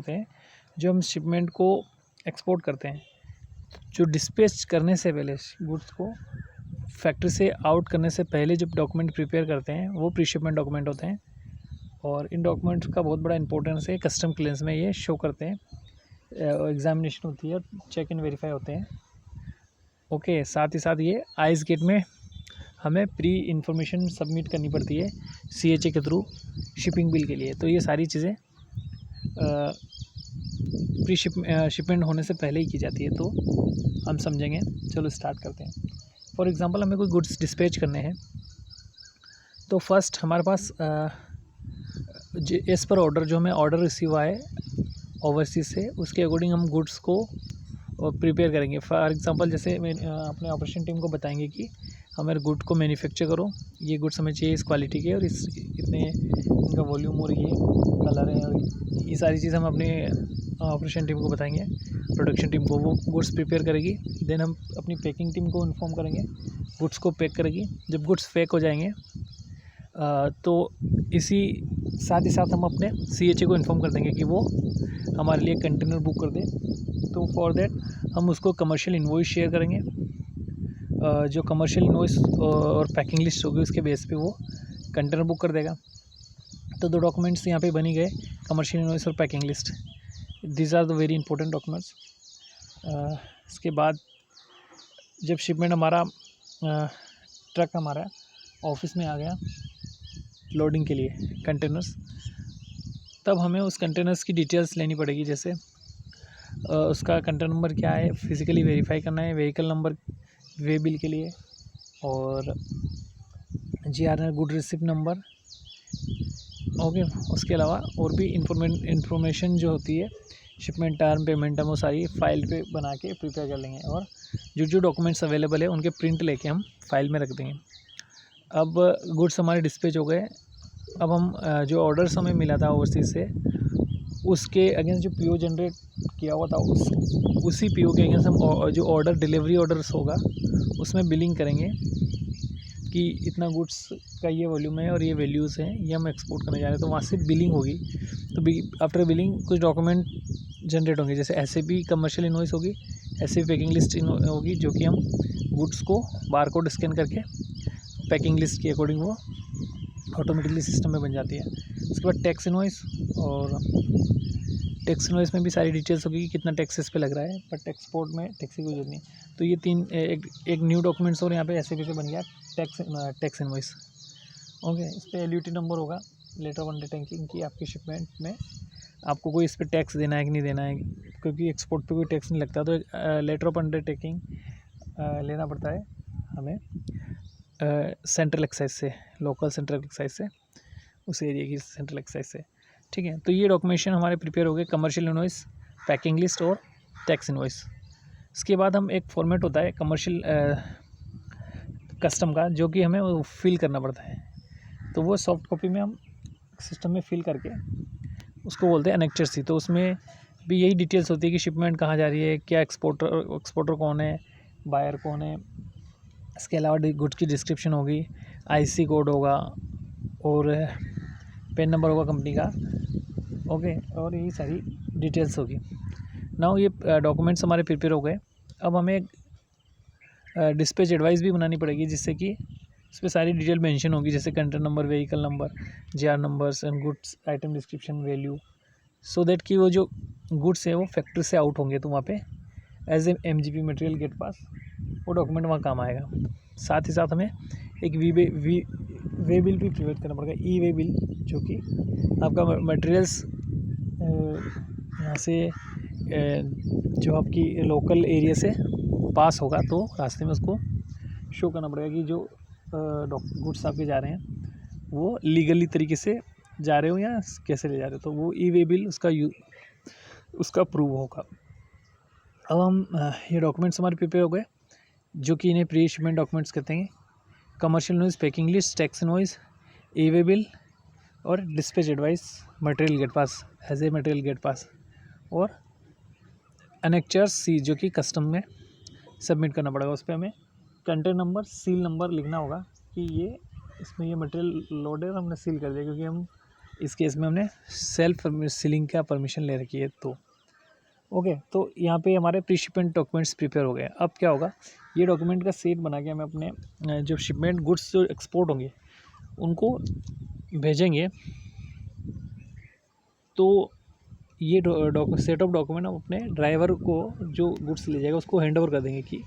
होते हैं जो हम शिपमेंट को एक्सपोर्ट करते हैं। जो डिस्पैच करने से पहले गुड्स को फैक्ट्री से आउट करने से पहले जब डॉक्यूमेंट प्रिपेयर करते हैं वो प्री शिपमेंट डॉक्यूमेंट होते हैं, और इन डॉक्यूमेंट्स का बहुत बड़ा इंपॉर्टेंस है। कस्टम क्लियरेंस में ये शो करते हैं, एग्जामिनेशन होती है, चेक एंड वेरीफाई होते हैं। ओके, साथ ही साथ ये आइस गेट में हमें प्री इंफॉर्मेशन सबमिट करनी पड़ती है CHA के थ्रू शिपिंग बिल के लिए। तो ये सारी चीज़ें प्री शिपमेंट होने से पहले ही की जाती है, तो हम समझेंगे। चलो स्टार्ट करते हैं। फॉर एग्जांपल हमें कोई गुड्स डिस्पैच करने हैं, तो फर्स्ट हमारे पास एज़ पर ऑर्डर जो हमें ऑर्डर रिसीव हुआ है ओवरसीज से, उसके अकॉर्डिंग हम गुड्स को प्रिपेयर करेंगे। फॉर एग्जांपल जैसे अपने ऑपरेशन टीम को बताएंगे कि हमारे गुड को मैन्युफैक्चर करो, ये गुड्स हमें चाहिए इस क्वालिटी के और इस इतने इनका वॉल्यूम और ये कलर है, और ये सारी चीज़ हम अपने ऑपरेशन टीम को बताएंगे, प्रोडक्शन टीम को। वो गुड्स प्रिपेयर करेगी। देन हम अपनी पैकिंग टीम को इन्फॉर्म करेंगे, गुड्स को पैक करेगी। जब गुड्स पैक हो जाएंगे तो इसी साथ ही साथ हम अपने CHA को इन्फॉर्म कर देंगे कि वो हमारे लिए कंटेनर बुक कर दे। तो फॉर देट हम उसको कमर्शियल इनवॉइस शेयर करेंगे। जो कमर्शियल इनवॉइस और पैकिंग लिस्ट होगी उसके बेस पे वो कंटेनर बुक कर देगा। तो दो डॉक्यूमेंट्स यहाँ पे बनी गए, कमर्शियल इनवॉइस और packing list. These are the very important documents. इसके बाद जब शिपमेंट हमारा ट्रक हमारा ऑफिस में आ गया लोडिंग के लिए कंटेनर्स, तब हमें उस कंटेनर्स की डिटेल्स लेनी पड़ेगी। जैसे उसका कंटेनर नंबर क्या है, फिज़िकली वेरीफाई करना है, व्हीकल नंबर वे बिल के लिए, और GRN good receipt number. Okay, उसके अलावा और भी इंफॉर्मेशन जो होती है, शिपमेंट टर्म, पेमेंट टर्म, वो सारी फाइल पे बना के प्रिपेयर कर लेंगे, और जो डॉक्यूमेंट्स अवेलेबल है उनके प्रिंट लेके हम फाइल में रख देंगे। अब गुड्स हमारे डिस्पैच हो गए। अब हम जो ऑर्डर्स हमें मिला था ओवरसीज से, उसके अगेंस्ट जो PO जनरेट किया हुआ था उसी PO के अगेंस्ट हम जो ऑर्डर डिलीवरी ऑर्डर्स होगा उसमें बिलिंग करेंगे कि इतना गुड्स का ये वॉल्यूम है और ये वैल्यूज़ हैं, ये हम एक्सपोर्ट करने जा रहे हैं। तो वहाँ से बिलिंग होगी। तो आफ्टर बिलिंग कुछ डॉक्यूमेंट जनरेट होंगे, जैसे SAP कमर्शियल इनवॉइस होगी, SAP पैकिंग लिस्ट होगी, जो कि हम गुड्स को बारकोड स्कैन करके पैकिंग लिस्ट के अकॉर्डिंग वो ऑटोमेटिकली सिस्टम में बन जाती है। उसके बाद टैक्स इनवॉइस, और टैक्स इनवॉइस में भी सारी डिटेल्स होगी कि कितना टैक्स इस पे लग रहा है, बट एक्सपोर्ट में टैक्स की कोई जरूरत नहीं। तो ये तीन एक न्यू डॉक्यूमेंट्स और यहाँ पे SAP पे बन गया टैक्स इनवॉइस। ओके, इस पर LUT नंबर होगा, लेटर ऑफ अंडरटेकिंग की आपकी शिपमेंट में आपको कोई इस पर टैक्स देना है कि नहीं देना है, क्योंकि एक्सपोर्ट पे कोई टैक्स नहीं लगता। तो लेटर ऑफ अंडरटेकिंग लेना पड़ता है हमें सेंट्रल एक्साइज से, लोकल सेंट्रल एक्साइज से, उस एरिया की सेंट्रल एक्साइज से। ठीक है, तो ये डॉक्यूमेंटेशन हमारे प्रिपेयर हो गए, कमर्शियल इनवॉइस, पैकिंग लिस्ट और टैक्स इनवॉइस। इसके बाद हम एक फॉर्मेट होता है कमर्शियल कस्टम का, जो कि हमें वो फिल करना पड़ता है। तो वो सॉफ्ट कॉपी में हम सिस्टम में फिल करके उसको बोलते हैं एनेक्चर सी। तो उसमें भी यही डिटेल्स होती है कि शिपमेंट कहाँ जा रही है, क्या एक्सपोर्टर कौन है, बायर कौन है। इसके अलावा गुड्स की डिस्क्रिप्शन होगी, IC कोड होगा, और पेन नंबर होगा कंपनी का। ओके, और यही सारी डिटेल्स होगी। नाउ ये डॉक्यूमेंट्स हमारे प्रिपेयर हो गए। अब हमें एक डिस्पैच एडवाइस भी बनानी पड़ेगी, जिससे कि इस पर सारी डिटेल मेंशन होगी, जैसे container number, vehicle number, GR numbers and goods item description, value, so that कि वो जो गुड्स है वो फैक्ट्री से आउट होंगे तो वहाँ पे as a MGP material gate pass वो डॉक्यूमेंट वहाँ काम आएगा। साथ ही साथ हमें एक वे बिल भी प्रिपेयर करना पड़ेगा, वे बिल, जो कि आपका मटेरियल्स यहाँ से जो आपकी लोकल एरिया से पास होगा, तो रास्ते में उसको शो करना पड़ेगा कि जो गुड्स आपके जा रहे हैं वो लीगली तरीके से जा रहे हो या कैसे ले जा रहे हो। तो वो वे बिल उसका प्रूव होगा। अब हम ये डॉक्यूमेंट्स हमारे प्रिपेयर हो गए, जो कि इन्हें प्री शिपमेंट डॉक्यूमेंट्स कहते हैं। Commercial invoice, packing list, tax invoice, way bill और dispatch advice, material gate pass as a material gate pass, और एनेक्चर सी, जो कि कस्टम में सबमिट करना पड़ेगा। उस पर हमें कंटेनर नंबर, सील नंबर लिखना होगा कि ये इसमें ये मटेरियल लोड है और हमने सील कर दिया, क्योंकि हम इस केस में हमने सेल्फ सीलिंग का परमिशन ले रखी है। तो ओके, तो यहाँ पे हमारे प्री शिपमेंट डॉक्यूमेंट्स प्रिपेयर हो गए। अब क्या होगा, ये डॉक्यूमेंट का सेट बना के हमें अपने जो शिपमेंट गुड्स जो एक्सपोर्ट होंगे उनको भेजेंगे। तो ये सेट ऑफ डॉक्यूमेंट हम अपने ड्राइवर को जो गुड्स ले जाएगा उसको हैंड ओवर कर देंगे कि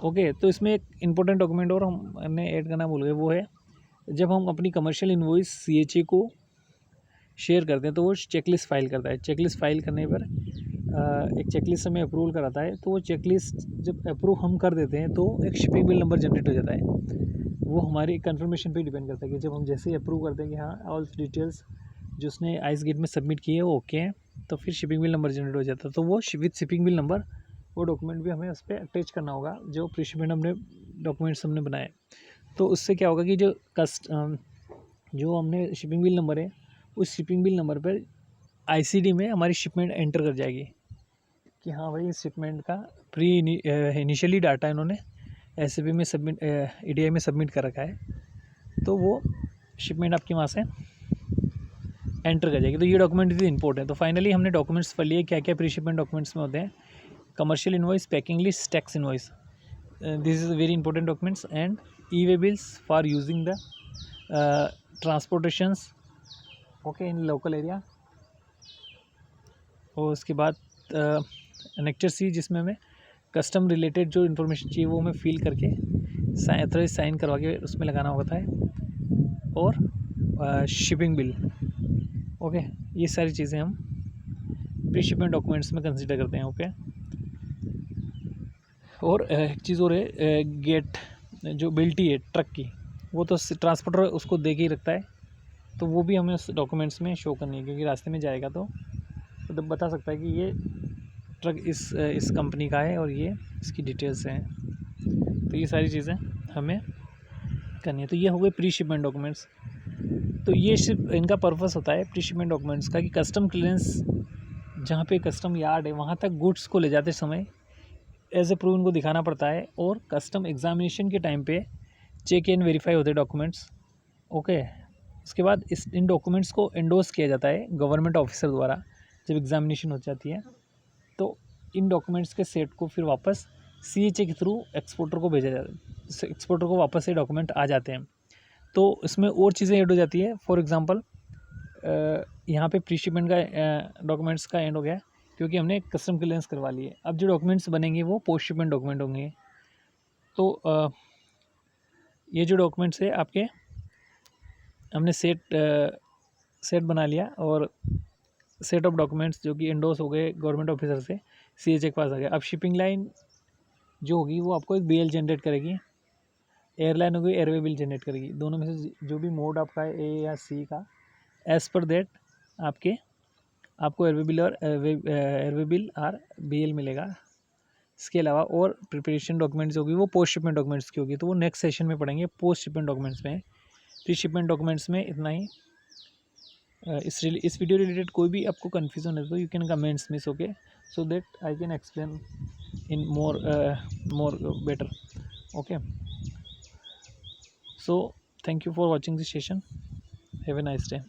ओके। तो इसमें एक इम्पोर्टेंट डॉक्यूमेंट और हमने ऐड करना भूल गए, वो है जब हम अपनी कमर्शियल इनवॉइस सीएचए को शेयर करते हैं तो वो चेकलिस्ट फाइल करता है। चेकलिस्ट फाइल करने पर एक चेकलिस्ट हमें अप्रूवल कराता है। तो वो चेकलिस्ट जब अप्रूव हम कर देते हैं तो एक शिपिंग बिल नंबर जनरेट हो जाता है। वो हमारी कन्फर्मेशन पे डिपेंड करता है कि जब हम जैसे ही अप्रूव करते हैं कि हाँ ऑल डिटेल्स जो उसने आइस गेट में सबमिट की है वो ओके है, तो फिर शिपिंग बिल नंबर जनरेट हो जाता है। तो वो विद शिपिंग बिल नंबर वो डॉक्यूमेंट भी हमें उस पर अटैच करना होगा जो प्री शिपमेंट हमने डॉक्यूमेंट्स हमने बनाए। तो उससे क्या होगा कि जो हमने शिपिंग बिल नंबर है उस शिपिंग बिल नंबर पर आईसीडी में हमारी शिपमेंट एंटर कर जाएगी कि हाँ भाई इस शिपमेंट का प्री इनिशियली डाटा इन्होंने एसएपी में सबमिट ईडीआई में सबमिट कर रखा है, तो वो शिपमेंट आपकी वहाँ से एंटर कर जाएगी। तो ये डॉक्यूमेंट इज इंपॉर्टेंट। तो फाइनली हमने डॉक्यूमेंट्स पढ़ लिए क्या क्या प्री शिपमेंट डॉक्यूमेंट्स में होते हैं। Commercial invoice, packing list, tax invoice, this is very important documents and e way bills for using the transportations okay in local area. और उसके बाद नेक्चर सी जिसमें हमें कस्टम रिलेटेड जो इन्फॉर्मेशन चाहिए वो हमें फिल करके साइन करवा के उसमें लगाना होता है। और शिपिंग बिल ओके, ये सारी चीज़ें हम प्री शिपमेंट डॉक्यूमेंट्स में कंसिडर करते हैं ओके। और एक चीज़ और है, गेट जो बिल्टी है ट्रक की वो तो ट्रांसपोर्टर उसको दे के ही रखता है, तो वो भी हमें उस डॉक्यूमेंट्स में शो करनी है क्योंकि रास्ते में जाएगा तो बता सकता है कि ये ट्रक इस कंपनी का है और ये इसकी डिटेल्स हैं। तो ये सारी चीज़ें हमें करनी है। तो ये हो गए प्री शिपमेंट डॉक्यूमेंट्स। तो ये इनका पर्पस होता है प्री शिपमेंट डॉक्यूमेंट्स का कि कस्टम क्लियरेंस जहाँ पे कस्टम यार्ड है वहाँ तक गुड्स को ले जाते समय एज ए प्रूव इनको दिखाना पड़ता है। और कस्टम एग्जामिनेशन के टाइम पे चेक एंड वेरीफाई होते हैं डॉक्यूमेंट्स ओके। उसके बाद इन डॉक्यूमेंट्स को एंडोर्स किया जाता है गवर्नमेंट ऑफिसर द्वारा जब एग्जामिनेशन हो जाती है। तो इन डॉक्यूमेंट्स के सेट को फिर वापस सीएचए के थ्रू एक्सपोर्टर को भेजा जाता है। एक्सपोर्टर को वापस से डॉक्यूमेंट आ जाते हैं। तो इसमें और चीज़ें ऐड हो जाती है। फॉर एग्जांपल यहाँ पे प्री शिपमेंट का डॉक्यूमेंट्स का एंड हो गया क्योंकि हमने कस्टम क्लियरेंस करवा ली है। अब जो डॉक्यूमेंट्स बनेंगे वो पोस्ट शिपमेंट डॉक्यूमेंट होंगे। तो ये जो डॉक्यूमेंट्स है आपके हमने सेट बना लिया और सेट ऑफ डॉक्यूमेंट्स जो कि एंडोर्स हो गए गवर्नमेंट ऑफिसर से सीएचए के पास आ गया। अब शिपिंग लाइन जो होगी वो आपको एक बीएल जनरेट करेगी, एयरलाइन होगी एयरवे बिल जनरेट करेगी। दोनों में से जो भी मोड आपका है ए या सी का एज़ पर दैट आपको एयरवे बिल और एयरवे बिल और बीएल मिलेगा। इसके अलावा और प्रिपरेशन डॉक्यूमेंट्स होगी वो पोस्ट शिपमेंट डॉक्यूमेंट्स की होगी, तो वो नेक्स्ट सेशन में पढ़ेंगे पोस्ट शिपमेंट डॉक्यूमेंट्स में। प्री शिपमेंट डॉक्यूमेंट्स में इतना ही। इस वीडियो रिलेटेड कोई भी आपको कन्फ्यूजन है तो you can comments miss okay, so that I can explain in more better okay. So thank you for watching this session. Have a nice day.